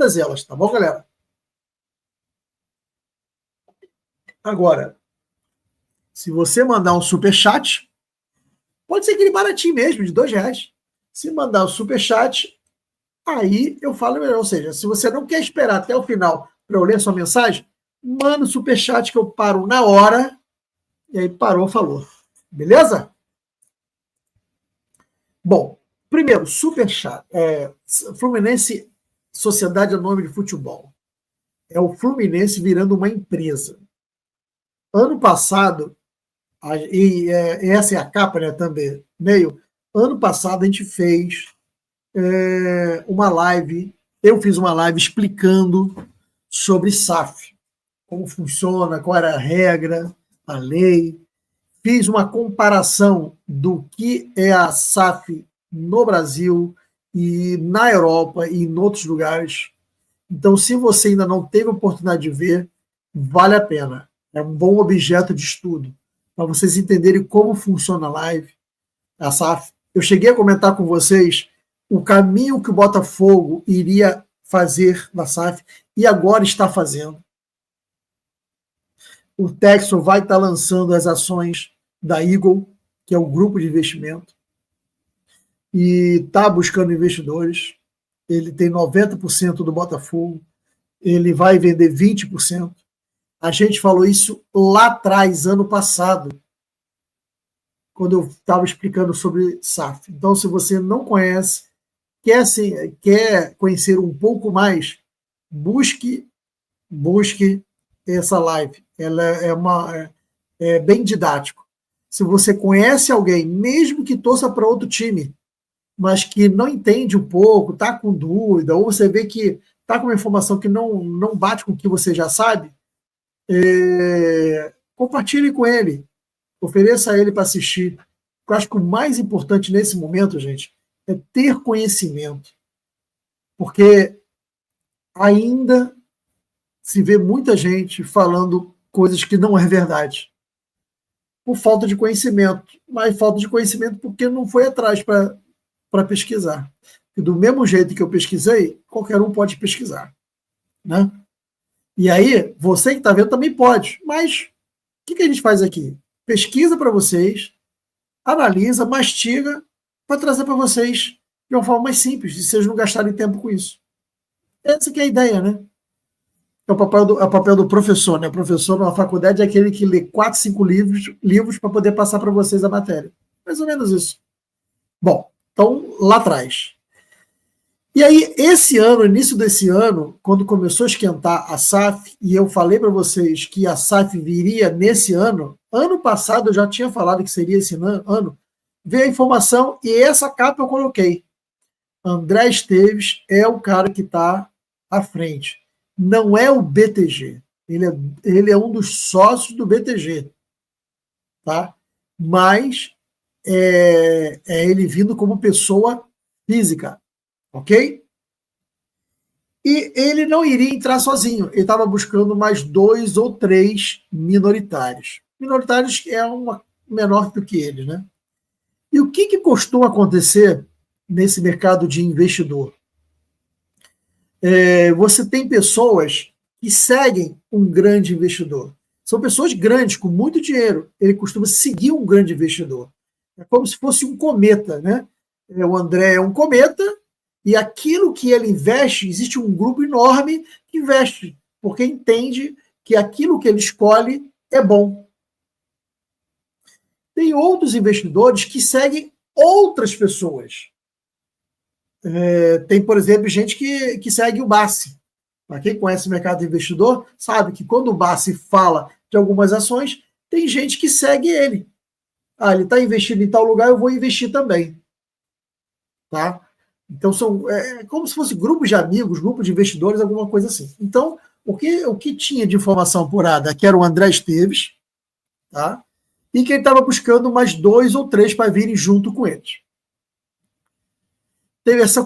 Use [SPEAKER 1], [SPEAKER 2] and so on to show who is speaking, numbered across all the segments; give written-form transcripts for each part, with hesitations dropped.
[SPEAKER 1] todas elas, tá bom, galera? Agora, se você mandar um superchat, pode ser aquele baratinho mesmo, de R$ 2. Se mandar um superchat, aí eu falo melhor. Ou seja, se você não quer esperar até o final para eu ler sua mensagem, manda o superchat que eu paro na hora. E aí parou, falou. Beleza? Bom, primeiro, superchat. Fluminense Sociedade Anônima de Futebol. É o Fluminense virando uma empresa. Ano passado, essa é a capa, né, também, meio. Ano passado a gente fez uma live, eu fiz uma live explicando sobre SAF, como funciona, qual era a regra, a lei. Fiz uma comparação do que é a SAF no Brasil e na Europa e em outros lugares. Então, se você ainda não teve a oportunidade de ver, vale a pena. É um bom objeto de estudo para vocês entenderem como funciona a live, a SAF. Eu cheguei a comentar com vocês o caminho que o Botafogo iria fazer na SAF e agora está fazendo. O Texo vai estar lançando as ações da Eagle, que é o grupo de investimento, e está buscando investidores. Ele tem 90% do Botafogo, ele vai vender 20%. A gente falou isso lá atrás, ano passado, quando eu estava explicando sobre SAF. Então, se você não conhece, quer conhecer um pouco mais, busque essa live. Ela é bem didático. Se você conhece alguém, mesmo que torça para outro time, mas que não entende um pouco, está com dúvida, ou você vê que está com uma informação que não bate com o que você já sabe, compartilhe com ele, ofereça a ele para assistir. Eu acho que o mais importante nesse momento, gente, é ter conhecimento, porque ainda se vê muita gente falando coisas que não é verdade, por falta de conhecimento, mas falta de conhecimento porque não foi atrás para pesquisar. E do mesmo jeito que eu pesquisei, qualquer um pode pesquisar, né? E aí, você que está vendo também pode, mas o que a gente faz aqui? Pesquisa para vocês, analisa, mastiga, para trazer para vocês de uma forma mais simples, e vocês não gastarem tempo com isso. Essa que é a ideia, né? É o papel do professor, né? O professor numa faculdade é aquele que lê 4, 5 livros para poder passar para vocês a matéria. Mais ou menos isso. Bom, então, lá atrás. E aí, esse ano, início desse ano, quando começou a esquentar a SAF, e eu falei para vocês que a SAF viria nesse ano passado eu já tinha falado que seria esse ano, veio a informação e essa capa eu coloquei. André Esteves é o cara que está à frente. Não é o BTG. Ele é um dos sócios do BTG. Tá? Mas é ele vindo como pessoa física. Ok? E ele não iria entrar sozinho. Ele estava buscando mais 2 ou 3 minoritários. Minoritários é uma menor do que ele, né? E o que costuma acontecer nesse mercado de investidor? Você tem pessoas que seguem um grande investidor. São pessoas grandes, com muito dinheiro. Ele costuma seguir um grande investidor. É como se fosse um cometa, né? O André é um cometa, e aquilo que ele investe, existe um grupo enorme que investe, porque entende que aquilo que ele escolhe é bom. Tem outros investidores que seguem outras pessoas. Tem, por exemplo, gente que segue o Bassi. Para quem conhece o mercado de investidor, sabe que quando o Bassi fala de algumas ações, tem gente que segue ele. Ele está investindo em tal lugar, eu vou investir também. Tá? Então, são como se fosse grupos de amigos, grupos de investidores, alguma coisa assim. Então, o que tinha de informação apurada, que era o André Esteves, tá? E que ele estava buscando mais 2 ou 3 para virem junto com eles. Teve essa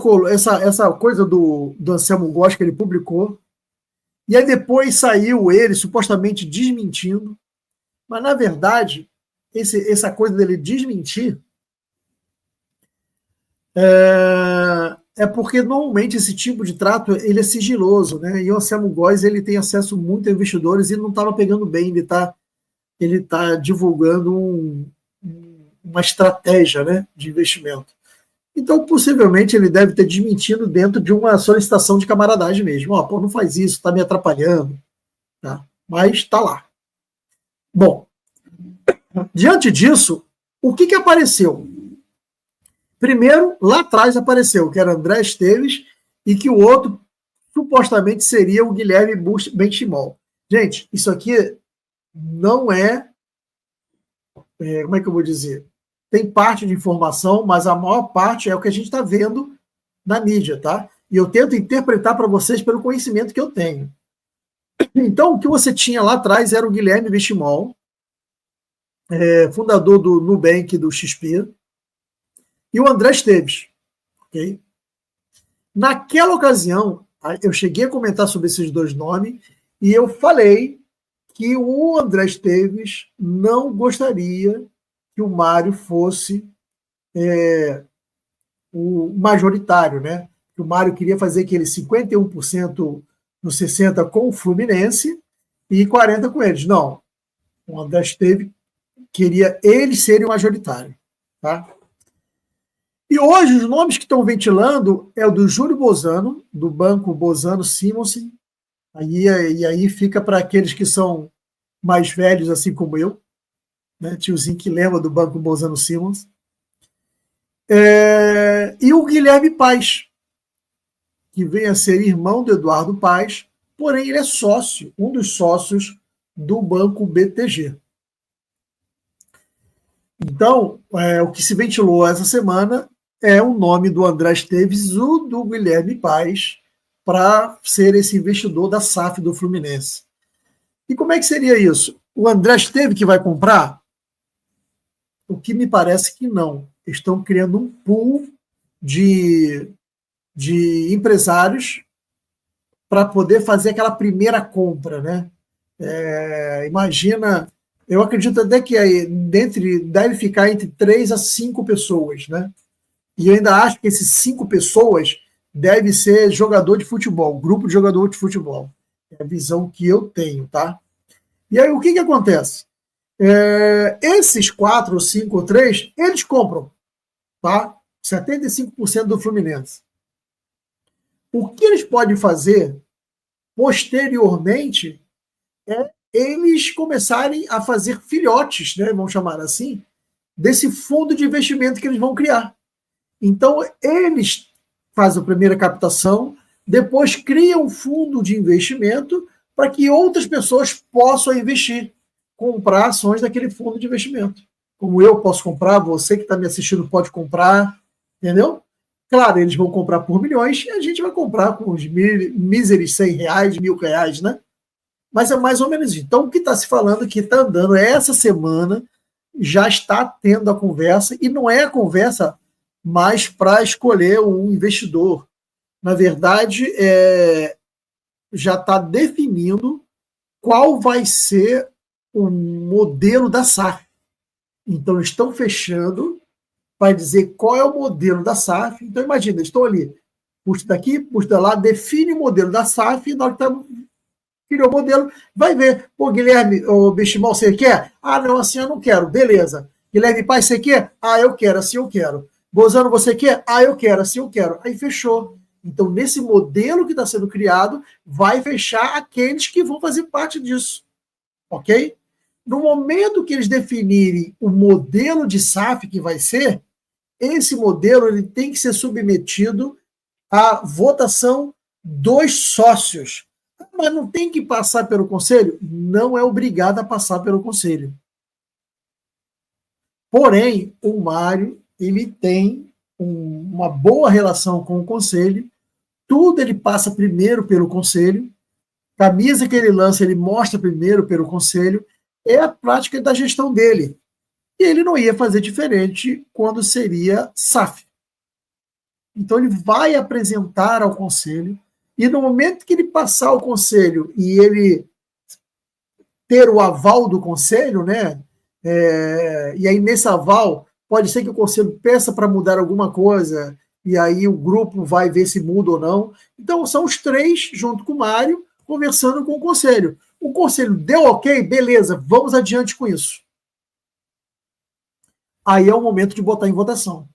[SPEAKER 1] coisa do Anselmo Góes que ele publicou, e aí depois saiu ele supostamente desmentindo, mas na verdade, essa coisa dele desmentir É porque normalmente esse tipo de trato ele é sigiloso, né? E o Anselmo Góes ele tem acesso muito a investidores e não estava pegando bem, ele tá divulgando uma estratégia, né, de investimento. Então, possivelmente, ele deve ter desmentido dentro de uma solicitação de camaradagem mesmo. Ó, pô, não faz isso, está me atrapalhando. Tá? Mas está lá. Bom, diante disso, o que apareceu? Primeiro, lá atrás apareceu que era André Esteves e que o outro supostamente seria o Guilherme Benchimol. Gente, isso aqui não como é que eu vou dizer? Tem parte de informação, mas a maior parte é o que a gente está vendo na mídia, tá? E eu tento interpretar para vocês pelo conhecimento que eu tenho. Então, o que você tinha lá atrás era o Guilherme Benchimol, fundador do Nubank, do XP, e o André Esteves. Okay? Naquela ocasião, eu cheguei a comentar sobre esses dois nomes e eu falei que o André Esteves não gostaria que o Mário fosse o majoritário, né? Que o Mário queria fazer aquele 51% no 60% com o Fluminense e 40% com eles. Não. O André Esteves queria eles serem o majoritário. Tá? E hoje os nomes que estão ventilando é o do Júlio Bozano, do banco Bozano Simonsen. E aí fica para aqueles que são mais velhos, assim como eu, né? Tiozinho que lembra do banco Bozano Simonsen. E o Guilherme Paes, que vem a ser irmão do Eduardo Paes, porém ele é sócio, um dos sócios do banco BTG. Então, o que se ventilou essa semana é o nome do André Esteves e do Guilherme Paes para ser esse investidor da SAF do Fluminense. E como é que seria isso? O André Esteves que vai comprar? O que me parece que não. Estão criando um pool de empresários para poder fazer aquela primeira compra, né? Imagina, eu acredito até que deve ficar entre 3 a 5 pessoas, né? E eu ainda acho que esses 5 pessoas deve ser jogador de futebol, grupo de jogador de futebol. É a visão que eu tenho, tá? E aí o que acontece? Esses 4, 5 ou 3, eles compram, tá? 75% do Fluminense. O que eles podem fazer posteriormente é eles começarem a fazer filhotes, né, vamos chamar assim, desse fundo de investimento que eles vão criar. Então, eles fazem a primeira captação, depois criam um fundo de investimento para que outras pessoas possam investir, comprar ações daquele fundo de investimento. Como eu posso comprar, você que está me assistindo pode comprar, entendeu? Claro, eles vão comprar por milhões e a gente vai comprar com os míseros R$100, R$1.000, né? Mas é mais ou menos isso. Então, o que está se falando que está andando essa semana, já está tendo a conversa, e não é a conversa mais para escolher um investidor. Na verdade, já está definindo qual vai ser o modelo da SAF. Então, estão fechando para dizer qual é o modelo da SAF. Então, imagina, estão ali, puxa daqui, puxa lá, define o modelo da SAF, e na hora que está criou o modelo, vai ver. Pô, Guilherme, o Benchimol, você quer? Ah, não, assim eu não quero. Beleza. Guilherme Paes, você quer? Ah, eu quero, assim eu quero. Bozano, você quer? Ah, eu quero, assim eu quero. Aí fechou. Então, nesse modelo que está sendo criado, vai fechar aqueles que vão fazer parte disso. Ok? No momento que eles definirem o modelo de SAF que vai ser, esse modelo ele tem que ser submetido à votação dos sócios. Mas não tem que passar pelo conselho? Não é obrigado a passar pelo conselho. Porém, o Mário ele tem uma boa relação com o conselho, tudo ele passa primeiro pelo conselho, camisa que ele lança ele mostra primeiro pelo conselho, é a prática da gestão dele. E ele não ia fazer diferente quando seria SAF. Então ele vai apresentar ao conselho, e no momento que ele passar o conselho e ele ter o aval do conselho, né? E aí nesse aval pode ser que o conselho peça para mudar alguma coisa, e aí o grupo vai ver se muda ou não. Então, são os três, junto com o Mário, conversando com o conselho. O conselho deu ok, beleza, vamos adiante com isso. Aí é o momento de botar em votação.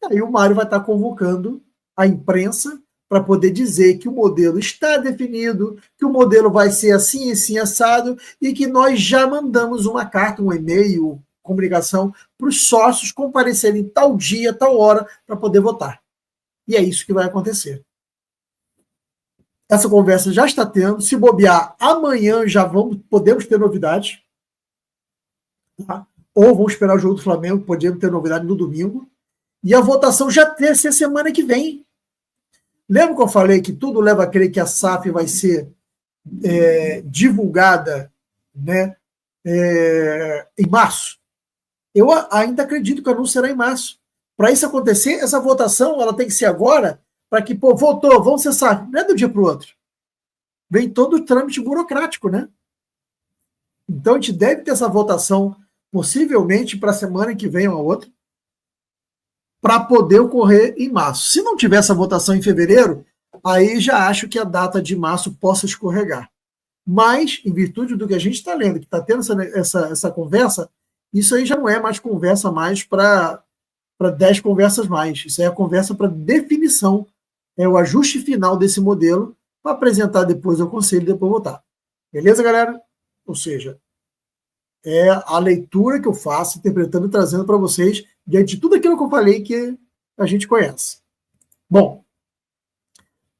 [SPEAKER 1] Aí o Mário vai estar convocando a imprensa para poder dizer que o modelo está definido, que o modelo vai ser assim, assim, assado, e que nós já mandamos uma carta, um e-mail, comunicação, para os sócios comparecerem tal dia, tal hora, para poder votar. E é isso que vai acontecer. Essa conversa já está tendo. Se bobear, amanhã já podemos ter novidades. Tá? Ou vamos esperar o jogo do Flamengo, podemos ter novidade no domingo. E a votação já vai ser semana que vem. Lembra que eu falei que tudo leva a crer que a SAF vai ser divulgada, né, em março? Eu ainda acredito que o anúncio será em março. Para isso acontecer, essa votação ela tem que ser agora, para que, pô, votou, vamos ser SAF. Não é do dia para o outro. Vem todo o trâmite burocrático, né? Então a gente deve ter essa votação possivelmente para a semana que vem ou a outra, para poder ocorrer em março. Se não tiver essa votação em fevereiro, aí já acho que a data de março possa escorregar. Mas, em virtude do que a gente está lendo, que está tendo essa conversa, isso aí já não é mais conversa mais para 10 conversas mais. Isso aí é a conversa para definição, é o ajuste final desse modelo, para apresentar depois ao conselho e depois votar. Beleza, galera? Ou seja, é a leitura que eu faço, interpretando e trazendo para vocês, diante de tudo aquilo que eu falei que a gente conhece. Bom,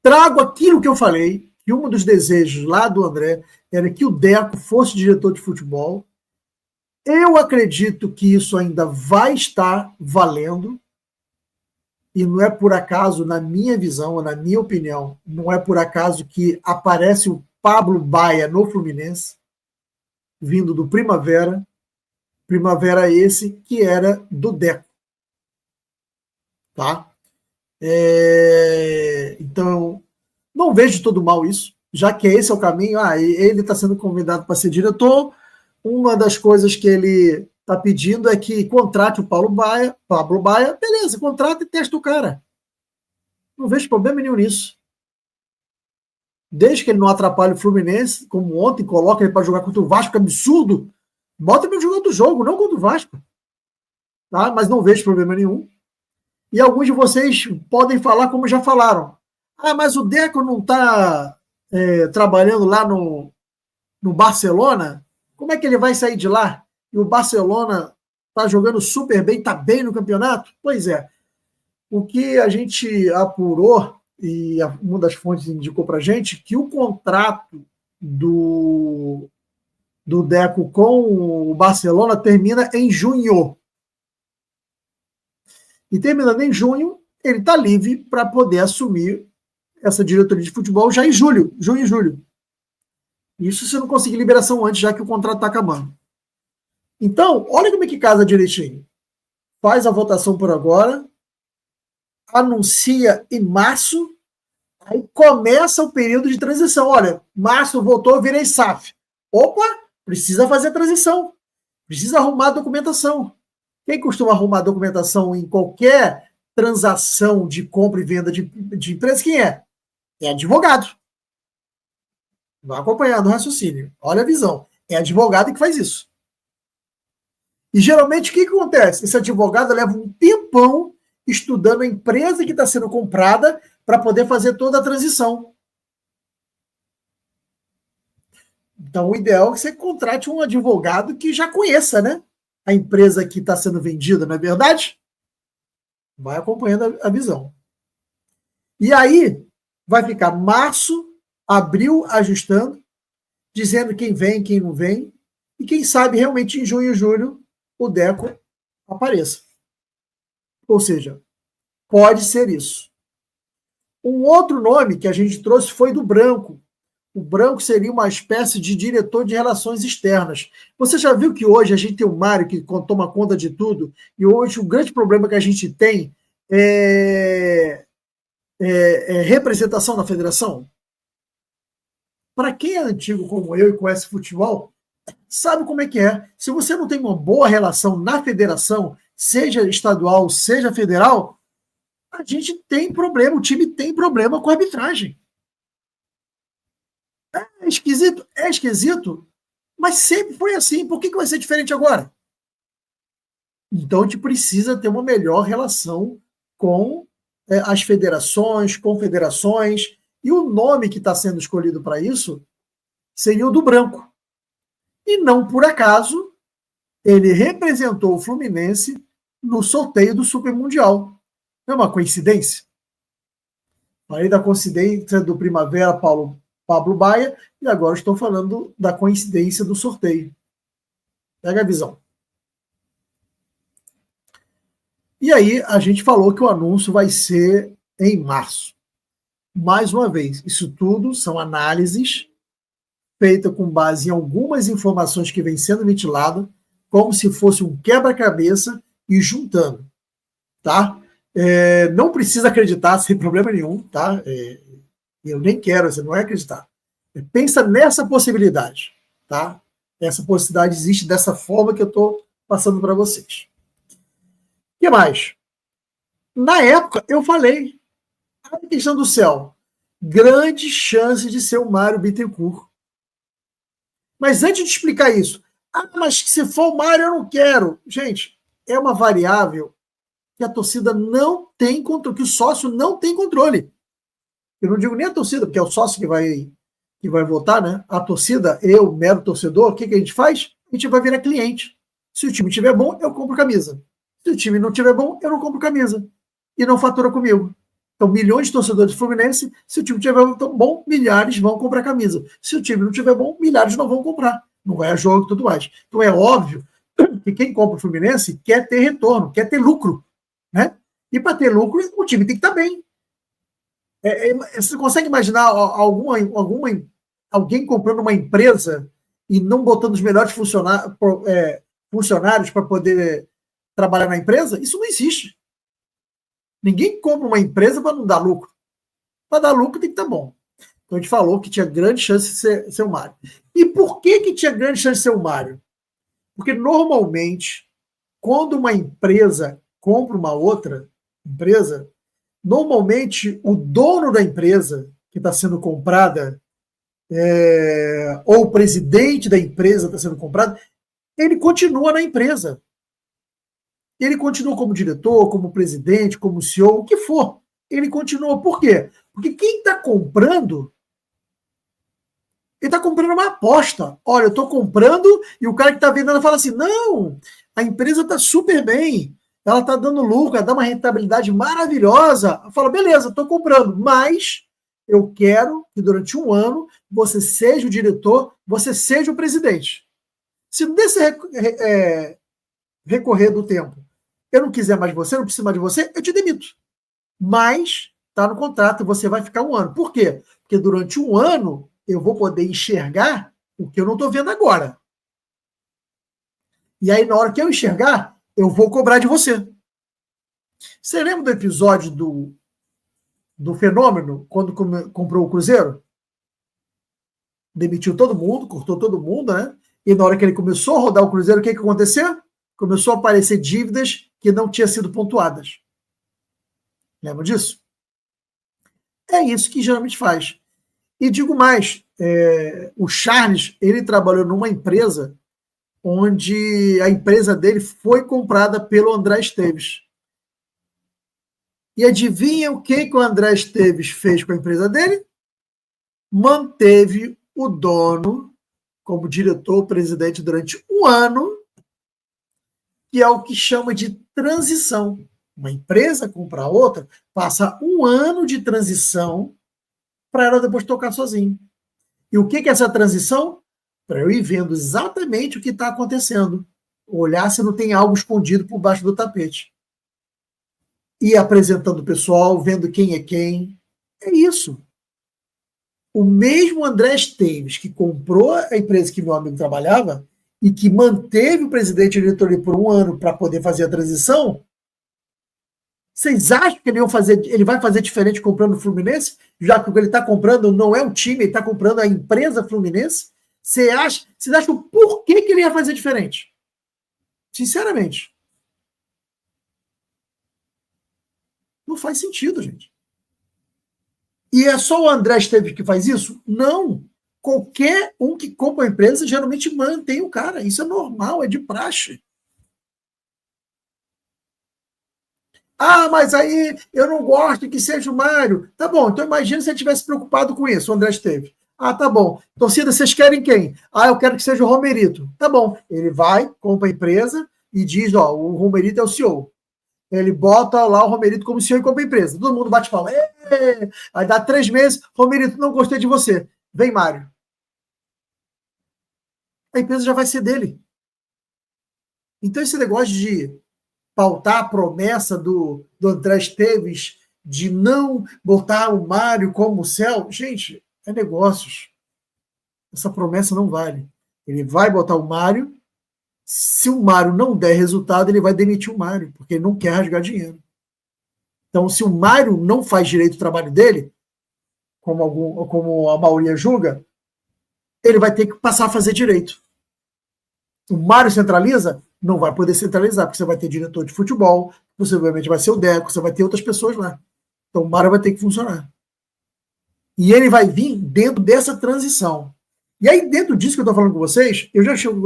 [SPEAKER 1] trago aquilo que eu falei, que um dos desejos lá do André era que o Deco fosse diretor de futebol. Eu acredito que isso ainda vai estar valendo, e não é por acaso, na minha visão, ou na minha opinião, não é por acaso que aparece o Pablo Baia no Fluminense, vindo do Primavera, Primavera esse que era do Deco. Tá? Então, não vejo todo mal isso, já que esse é o caminho. Ele está sendo convidado para ser diretor. Uma das coisas que ele está pedindo é que contrate o Pablo Baia. Beleza, contrata e testa o cara. Não vejo problema nenhum nisso. Desde que ele não atrapalhe o Fluminense, como ontem, coloca ele para jogar contra o Vasco, que é absurdo. Bota ele jogando o jogo, não contra o Vasco. Tá? Mas não vejo problema nenhum. E alguns de vocês podem falar como já falaram. Mas o Deco não está trabalhando lá no Barcelona? Como é que ele vai sair de lá? E o Barcelona está jogando super bem, está bem no campeonato? Pois é. O que a gente apurou, e uma das fontes indicou para a gente, que o contrato do Deco com o Barcelona termina em junho. E terminando em junho, ele está livre para poder assumir essa diretoria de futebol já em junho e julho. Isso se não conseguir liberação antes, já que o contrato está acabando. Então, olha como é que casa direitinho. Faz a votação por agora, anuncia em março, aí começa o período de transição. Olha, março votou, virei SAF. Opa, precisa fazer a transição. Precisa arrumar a documentação. Quem costuma arrumar documentação em qualquer transação de compra e venda de empresa, quem é? É advogado. Vai acompanhando o raciocínio. Olha a visão. É advogado que faz isso. E geralmente o que acontece? Esse advogado leva um tempão estudando a empresa que está sendo comprada para poder fazer toda a transição. Então, o ideal é que você contrate um advogado que já conheça, né, a empresa que está sendo vendida, não é verdade? Vai acompanhando a visão. E aí, vai ficar março, abril ajustando, dizendo quem vem, quem não vem, e quem sabe realmente em junho e julho o Deco apareça. Ou seja, pode ser isso. Um outro nome que a gente trouxe foi do Branco. O Branco seria uma espécie de diretor de relações externas. Você já viu que hoje a gente tem o Mário que toma conta de tudo, e hoje o grande problema que a gente tem é representação na federação? Para quem é antigo como eu e conhece futebol, sabe como é que é. Se você não tem uma boa relação na federação, seja estadual, seja federal, a gente tem problema, o time tem problema com a arbitragem. É esquisito? É esquisito, mas sempre foi assim. Por que vai ser diferente agora? Então, a gente precisa ter uma melhor relação com as federações, confederações, e o nome que está sendo escolhido para isso seria o do Branco. E não por acaso, ele representou o Fluminense no sorteio do Super Mundial. Não é uma coincidência? Falei da coincidência do Primavera Pablo Baia, e agora estou falando da coincidência do sorteio. Pega a visão. E aí a gente falou que o anúncio vai ser em março. Mais uma vez, isso tudo são análises feitas com base em algumas informações que vêm sendo ventiladas, como se fosse um quebra-cabeça e juntando, tá? Não precisa acreditar sem problema nenhum, tá? Eu nem quero, você não é acreditar. Pensa nessa possibilidade, tá? Essa possibilidade existe dessa forma que eu estou passando para vocês. O que mais? Na época, eu falei, a questão do céu, grande chance de ser o Mário Bittencourt. Mas antes de explicar isso, mas se for o Mário, eu não quero. Gente, é uma variável que a torcida não tem controle, que o sócio não tem controle. Eu não digo nem a torcida, porque é o sócio que vai votar, né? A torcida, eu, mero torcedor, o que a gente faz? A gente vai virar cliente. Se o time estiver bom, eu compro camisa. Se o time não estiver bom, eu não compro camisa. E não fatura comigo. Então, milhões de torcedores do Fluminense, se o time estiver bom, milhares vão comprar camisa. Se o time não estiver bom, milhares não vão comprar. Não vai a jogo e tudo mais. Então, é óbvio que quem compra o Fluminense quer ter retorno, quer ter lucro, né? E para ter lucro, o time tem que estar bem. Você consegue imaginar alguém comprando uma empresa e não botando os melhores funcionários para poder trabalhar na empresa? Isso não existe. Ninguém compra uma empresa para não dar lucro. Para dar lucro tem que estar bom. Então a gente falou que tinha grande chance de ser o Mário. E por que tinha grande chance de ser o Mário? Porque normalmente, quando uma empresa compra uma outra empresa, normalmente o dono da empresa que está sendo comprada, ou o presidente da empresa está sendo comprado, ele continua na empresa. Ele continua como diretor, como presidente, como CEO, o que for. Ele continua. Por quê? Porque quem está comprando, ele está comprando uma aposta. Olha, eu estou comprando e o cara que está vendendo fala assim, não, a empresa está super bem, ela está dando lucro, ela dá uma rentabilidade maravilhosa. Fala, beleza, estou comprando, mas eu quero que durante um ano você seja o diretor, você seja o presidente. Se desse recorrer do tempo, eu não quiser mais você, não preciso mais de você, eu te demito. Mas está no contrato, você vai ficar um ano. Por quê? Porque durante um ano eu vou poder enxergar o que eu não estou vendo agora. E aí, na hora que eu enxergar, eu vou cobrar de você. Você lembra do episódio do Fenômeno, quando comprou o Cruzeiro? Demitiu todo mundo, cortou todo mundo, né? E na hora que ele começou a rodar o Cruzeiro, o que aconteceu? Começou a aparecer dívidas que não tinham sido pontuadas. Lembra disso? É isso que geralmente faz. E digo mais, o Charles, ele trabalhou numa empresa onde a empresa dele foi comprada pelo André Esteves. E adivinha o que o André Esteves fez com a empresa dele? Manteve o dono como diretor-presidente durante um ano, que é o que chama de transição. Uma empresa compra outra, passa um ano de transição para ela depois tocar sozinho. E o que é essa transição? Para eu ir vendo exatamente o que está acontecendo. Olhar se não tem algo escondido por baixo do tapete. Ir apresentando o pessoal, vendo quem é quem. É isso. O mesmo André Esteves, que comprou a empresa que meu amigo trabalhava e que manteve o presidente e o diretor por um ano para poder fazer a transição, vocês acham que ele vai fazer diferente comprando o Fluminense? Já que o que ele está comprando não é o time, ele está comprando a empresa Fluminense? Vocês acham por que ele ia fazer diferente? Sinceramente. Não faz sentido, gente. E é só o André Esteves que faz isso? Não. Qualquer um que compra a empresa geralmente mantém o cara. Isso é normal, é de praxe. Ah, mas aí eu não gosto que seja o Mário. Tá bom, então imagina se ele tivesse preocupado com isso, o André Esteves. Ah, tá bom. Torcida, vocês querem quem? Ah, eu quero que seja o Romerito. Tá bom. Ele vai, compra a empresa e diz, ó, o Romerito é o CEO. Ele bota lá o Romerito como CEO e compra a empresa. Todo mundo bate palma. Aí dá 3 meses, Romerito, não gostei de você. Vem, Mário. A empresa já vai ser dele. Então esse negócio de pautar a promessa do André Esteves de não botar o Mário como céu, gente, é negócios. Essa promessa não vale. Ele vai botar o Mário, se o Mário não der resultado, ele vai demitir o Mário, porque ele não quer rasgar dinheiro. Então, se o Mário não faz direito o trabalho dele, como a maioria julga, ele vai ter que passar a fazer direito. O Mário centraliza? Não vai poder centralizar, porque você vai ter diretor de futebol, possivelmente vai ser o Deco, você vai ter outras pessoas lá. Então o Mário vai ter que funcionar. E ele vai vir dentro dessa transição. E aí, dentro disso que eu estou falando com vocês, eu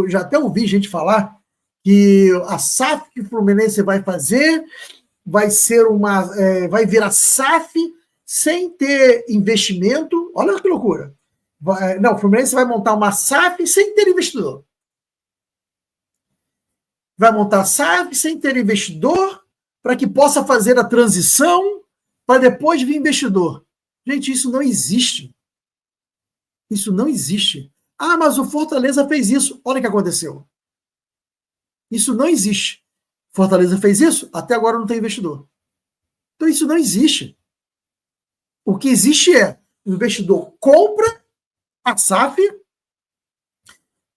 [SPEAKER 1] já até ouvi gente falar que a SAF que o Fluminense vai fazer vai ser vai virar SAF sem ter investimento. Olha que loucura. Não, o Fluminense vai montar uma SAF sem ter investidor. Vai montar SAF sem ter investidor para que possa fazer a transição para depois vir investidor. Gente, isso não existe. Isso não existe. Ah, mas o Fortaleza fez isso. Olha o que aconteceu. Isso não existe. Fortaleza fez isso, até agora não tem investidor. Então isso não existe. O que existe é o investidor compra a SAF,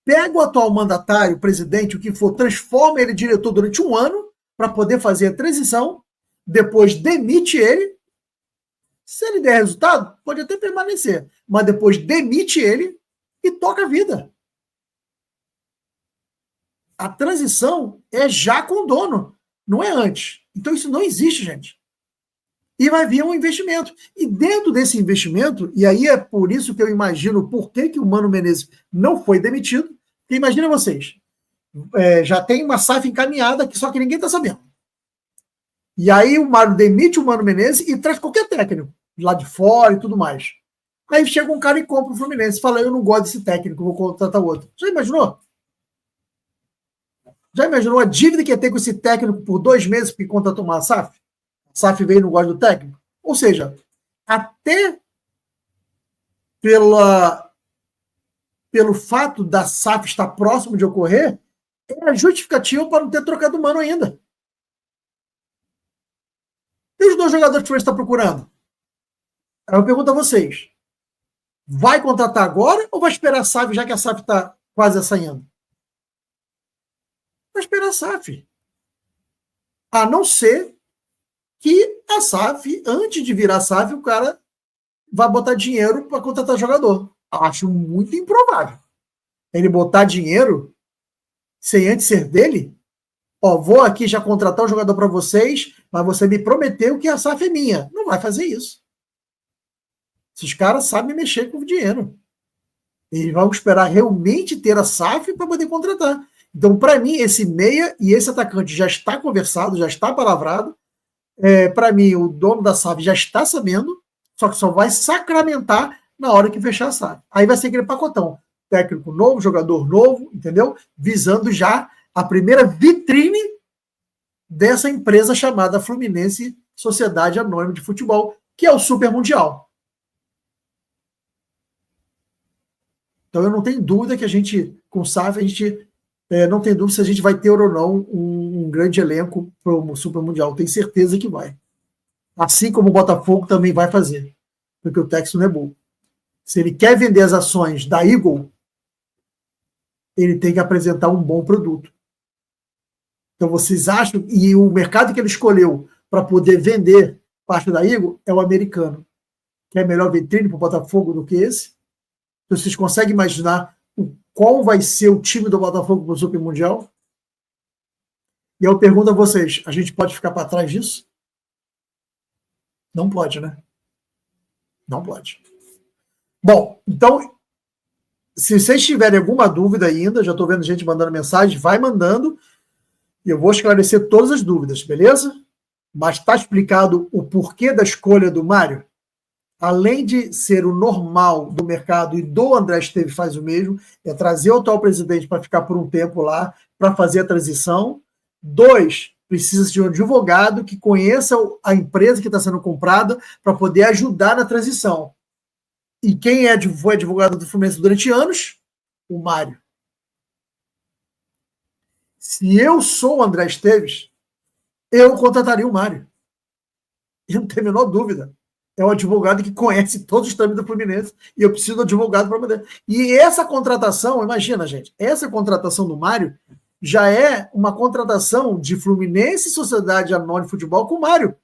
[SPEAKER 1] pega o atual mandatário, o presidente, o que for, transforma ele em diretor durante um ano para poder fazer a transição, depois demite ele. Se ele der resultado, pode até permanecer, mas depois demite ele e toca a vida. A transição é já com o dono, não é antes. Então isso não existe, gente. E vai vir um investimento. E dentro desse investimento, e aí é por isso que eu imagino por que o Mano Menezes não foi demitido, porque imagina vocês, já tem uma SAF encaminhada, que só que ninguém está sabendo. E aí o Mário demite o Mano Menezes e traz qualquer técnico, lá de fora e tudo mais. Aí chega um cara e compra o Fluminense, fala, eu não gosto desse técnico, vou contratar outro. Já imaginou? Já imaginou a dívida que ia ter com esse técnico por 2 meses porque contratou uma SAF? A SAF veio e não gosta do técnico? Ou seja, até pelo fato da SAF estar próximo de ocorrer, é a justificativa para não ter trocado o Mano ainda. E os 2 jogadores que o Fluminense está procurando? Eu pergunto a vocês. Vai contratar agora ou vai esperar a SAF, já que a SAF está quase saindo? Vai esperar a SAF. A não ser que a SAF, antes de virar a SAF, o cara vai botar dinheiro para contratar jogador. Acho muito improvável. Ele botar dinheiro sem antes ser dele? Ó, vou aqui já contratar um jogador para vocês, mas você me prometeu que a SAF é minha. Não vai fazer isso. Esses caras sabem mexer com o dinheiro. Eles vão esperar realmente ter a SAF para poder contratar. Então, para mim, esse meia e esse atacante já está conversado, já está palavrado. Para mim, o dono da SAF já está sabendo, só que só vai sacramentar na hora que fechar a SAF. Aí vai ser aquele pacotão. Técnico novo, jogador novo, entendeu? Visando já a primeira vitrine dessa empresa chamada Fluminense Sociedade Anônima de Futebol, que é o Super Mundial. Então eu não tenho dúvida que a gente, com o SAF, a gente não tem dúvida se a gente vai ter ou não um grande elenco para o Super Mundial. Tenho certeza que vai. Assim como o Botafogo também vai fazer, porque o Texto não é bom. Se ele quer vender as ações da Eagle, ele tem que apresentar um bom produto. Então vocês acham, e o mercado que ele escolheu para poder vender parte da Eagle é o americano, que é melhor vitrine para o Botafogo do que esse? Então, vocês conseguem imaginar qual vai ser o time do Botafogo para o Super Mundial? E eu pergunto a vocês, a gente pode ficar para trás disso? Não pode, né? Não pode. Bom, então, se vocês tiverem alguma dúvida ainda, já estou vendo gente mandando mensagem, vai mandando, e eu vou esclarecer todas as dúvidas, beleza? Mas está explicado o porquê da escolha do Mário? Além de ser o normal do mercado, e do André Esteves faz o mesmo, é trazer o atual presidente para ficar por um tempo lá, para fazer a transição. 2, precisa de um advogado que conheça a empresa que está sendo comprada para poder ajudar na transição. E quem foi advogado do Fluminense durante anos? O Mário. Se eu sou o André Esteves, eu contrataria o Mário. Eu não tenho a menor dúvida. É um advogado que conhece todos os trâmites do Fluminense e eu preciso do advogado para manter. E essa contratação, imagina, gente, essa contratação do Mário já é uma contratação de Fluminense Sociedade Anônima de Futebol com o Mário.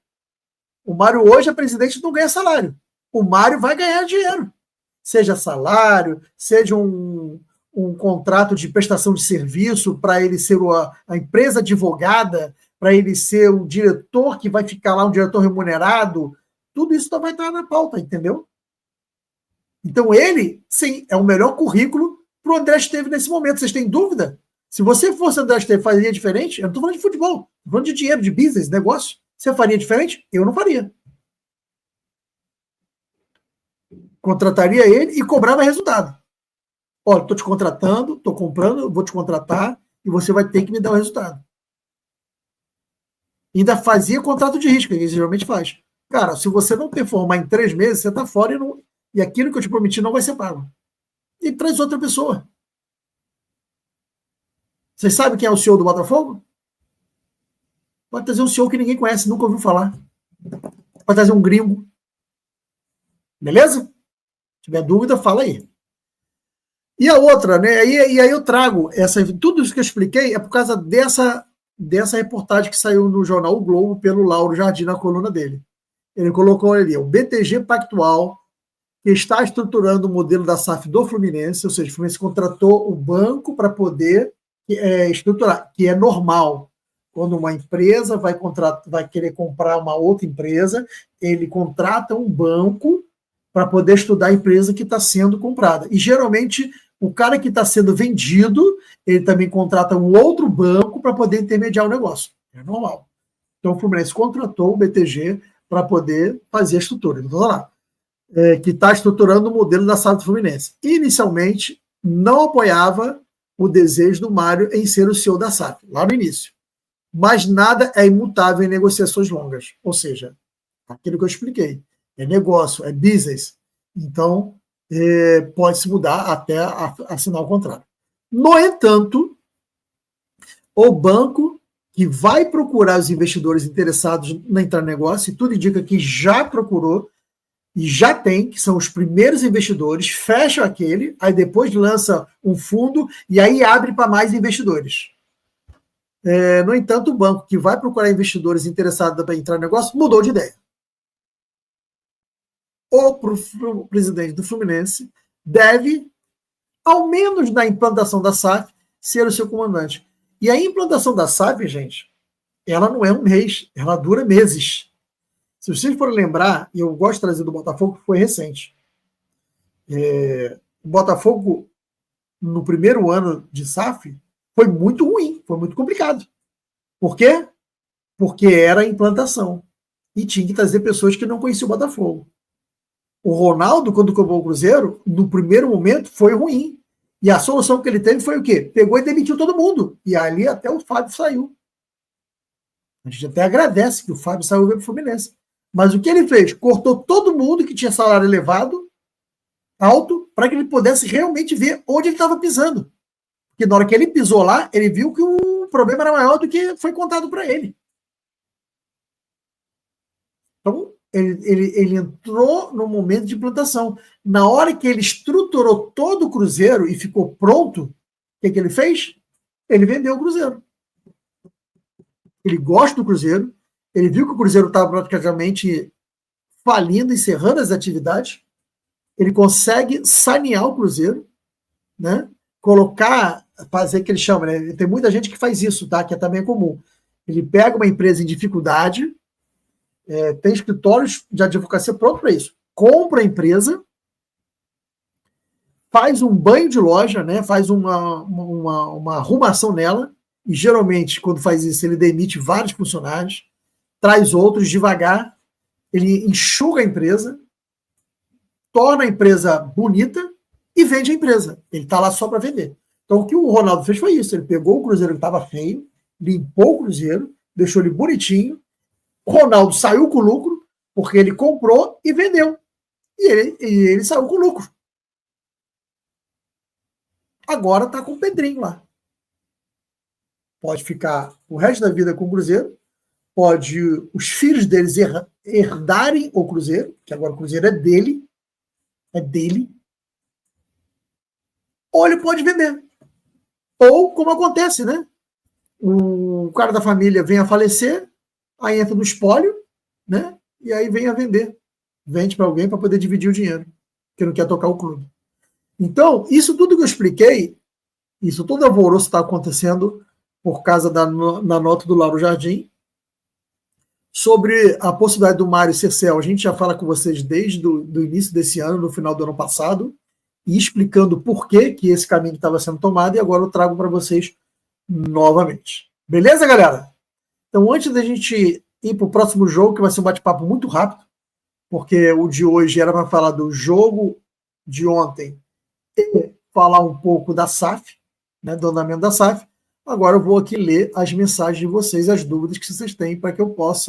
[SPEAKER 1] O Mário hoje é presidente e não ganha salário. O Mário vai ganhar dinheiro. Seja salário, seja um contrato de prestação de serviço para ele ser a empresa advogada, para ele ser o diretor que vai ficar lá, um diretor remunerado, tudo isso vai estar na pauta, entendeu? Então ele, sim, é o melhor currículo para o André Esteves nesse momento. Vocês têm dúvida? Se você fosse André Esteves, faria diferente? Eu não estou falando de futebol, estou falando de dinheiro, de business, negócio. Você faria diferente? Eu não faria. Contrataria ele e cobrava resultado. Olha, estou te contratando, estou comprando, vou te contratar e você vai ter que me dar o resultado. Ainda fazia contrato de risco, que geralmente faz. Cara, se você não performar em 3 meses, você está fora e aquilo que eu te prometi não vai ser pago. E traz outra pessoa. Vocês sabem quem é o CEO do Botafogo? Pode trazer um CEO que ninguém conhece, nunca ouviu falar. Pode trazer um gringo. Beleza? Se tiver dúvida, fala aí. E a outra, né? E aí eu trago tudo isso que eu expliquei é por causa dessa reportagem que saiu no jornal O Globo pelo Lauro Jardim na coluna dele. Ele colocou ali, o BTG Pactual, que está estruturando o modelo da SAF do Fluminense, ou seja, o Fluminense contratou o banco para poder estruturar, que é normal. Quando uma empresa vai querer comprar uma outra empresa, ele contrata um banco para poder estudar a empresa que está sendo comprada. E, geralmente, o cara que está sendo vendido, ele também contrata um outro banco para poder intermediar o negócio. É normal. Então, o Fluminense contratou o BTG para poder fazer a estrutura. Então, lá, que está estruturando o modelo da SAF do Fluminense. Inicialmente, não apoiava o desejo do Mário em ser o CEO da SAF, lá no início. Mas nada é imutável em negociações longas. Ou seja, aquilo que eu expliquei. É negócio, é business. Então, pode se mudar até assinar o contrato. No entanto, o banco que vai procurar os investidores interessados em entrar no negócio, e tudo indica que já procurou, e já tem, que são os primeiros investidores, fecha aquele, aí depois lança um fundo, e aí abre para mais investidores. No entanto, o banco que vai procurar investidores interessados para entrar no negócio mudou de ideia. O presidente do Fluminense deve, ao menos na implantação da SAF, ser o seu comandante. E a implantação da SAF, gente, ela não é um mês, ela dura meses. Se vocês forem lembrar, e eu gosto de trazer do Botafogo, que foi recente. O Botafogo, no primeiro ano de SAF, foi muito ruim, foi muito complicado. Por quê? Porque era a implantação. E tinha que trazer pessoas que não conheciam o Botafogo. O Ronaldo, quando comprou o Cruzeiro, no primeiro momento foi ruim. E a solução que ele teve foi o quê? Pegou e demitiu todo mundo. E ali até o Fábio saiu. A gente até agradece que o Fábio saiu para o Fluminense. Mas o que ele fez? Cortou todo mundo que tinha salário elevado, alto, para que ele pudesse realmente ver onde ele estava pisando. Porque na hora que ele pisou lá, ele viu que o problema era maior do que foi contado para ele. Então, ele entrou no momento de implantação. Na hora que ele estruturou todo o Cruzeiro e ficou pronto, o que ele fez? Ele vendeu o Cruzeiro. Ele gosta do Cruzeiro, ele viu que o Cruzeiro estava praticamente falindo, encerrando as atividades, ele consegue sanear o Cruzeiro, né? Colocar, fazer o que ele chama, né? Tem muita gente que faz isso, tá? Que também é comum. Ele pega uma empresa em dificuldade, tem escritórios de advocacia pronto para isso. Compra a empresa, faz um banho de loja, né? Faz uma arrumação nela, e geralmente, quando faz isso, ele demite vários funcionários, traz outros devagar, ele enxuga a empresa, torna a empresa bonita e vende a empresa. Ele está lá só para vender. Então, o que o Ronaldo fez foi isso. Ele pegou o Cruzeiro que estava feio, limpou o Cruzeiro, deixou ele bonitinho. O Ronaldo saiu com lucro, porque ele comprou e vendeu. E ele saiu com lucro. Agora está com o Pedrinho lá. Pode ficar o resto da vida com o Cruzeiro, pode os filhos deles herdarem o Cruzeiro, que agora o Cruzeiro é dele, ou ele pode vender. Ou, como acontece, né? O cara da família vem a falecer, aí entra no espólio, né? E aí vem a vender. Vende para alguém para poder dividir o dinheiro, que não quer tocar o clube. Então, isso tudo que eu expliquei, isso todo alvoroço está acontecendo por causa da nota do Lauro Jardim. Sobre a possibilidade do Mário Cercel, a gente já fala com vocês desde o início desse ano, no final do ano passado, e explicando por que esse caminho estava sendo tomado, e agora eu trago para vocês novamente. Beleza, galera? Então, antes da gente ir para o próximo jogo, que vai ser um bate-papo muito rápido, porque o de hoje era para falar do jogo de ontem e falar um pouco da SAF, né, do andamento da SAF. Agora eu vou aqui ler as mensagens de vocês, as dúvidas que vocês têm, para que eu possa